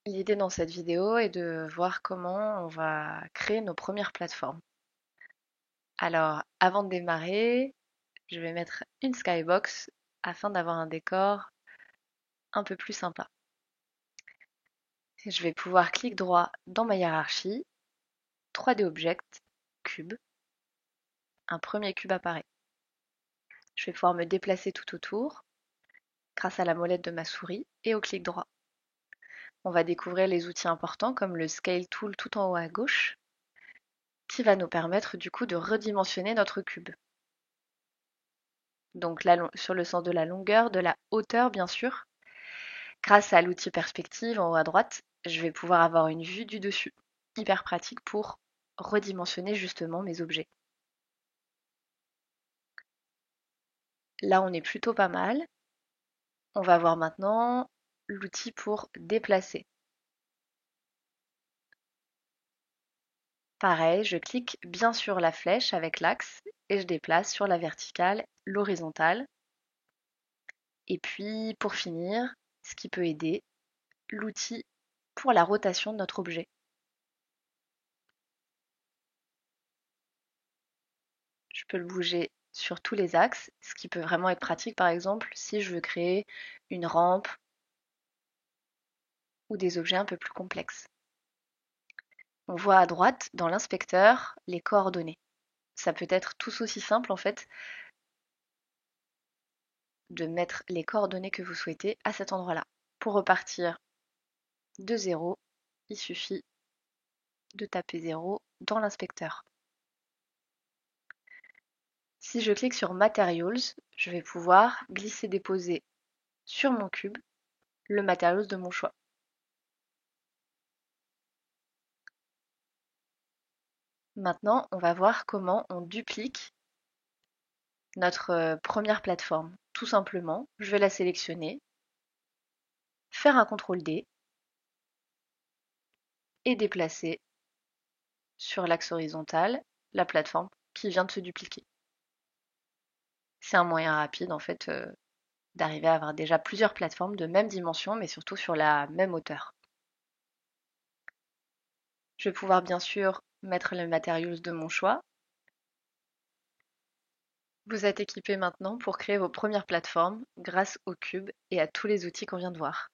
L'idée dans cette vidéo est de voir comment on va créer nos premières plateformes. Alors, avant de démarrer, je vais mettre une skybox afin d'avoir un décor un peu plus sympa. Je vais pouvoir clic droit dans ma hiérarchie, 3D Object, cube. Un premier cube apparaît. Je vais pouvoir me déplacer tout autour grâce à la molette de ma souris et au clic droit. On va découvrir les outils importants comme le Scale Tool tout en haut à gauche, qui va nous permettre du coup de redimensionner notre cube. Donc sur le sens de la longueur, de la hauteur bien sûr. Grâce à l'outil perspective en haut à droite, je vais pouvoir avoir une vue du dessus. Hyper pratique pour redimensionner justement mes objets. Là, on est plutôt pas mal. On va voir maintenant l'outil pour déplacer. Pareil, je clique bien sur la flèche avec l'axe et je déplace sur la verticale, l'horizontale. Et puis, pour finir, ce qui peut aider, l'outil pour la rotation de notre objet. Je peux le bouger sur tous les axes, ce qui peut vraiment être pratique par exemple si je veux créer une rampe ou des objets un peu plus complexes. On voit à droite dans l'inspecteur les coordonnées. Ça peut être tout aussi simple en fait de mettre les coordonnées que vous souhaitez à cet endroit-là. Pour repartir de 0, il suffit de taper 0 dans l'inspecteur. Si je clique sur Materials, je vais pouvoir glisser-déposer sur mon cube le Materials de mon choix. Maintenant, on va voir comment on duplique notre première plateforme. Tout simplement, je vais la sélectionner, faire un CTRL D et déplacer sur l'axe horizontal la plateforme qui vient de se dupliquer. C'est un moyen rapide en fait d'arriver à avoir déjà plusieurs plateformes de même dimension mais surtout sur la même hauteur. Je vais pouvoir bien sûr mettre les materials de mon choix. Vous êtes équipé maintenant pour créer vos premières plateformes grâce au cube et à tous les outils qu'on vient de voir.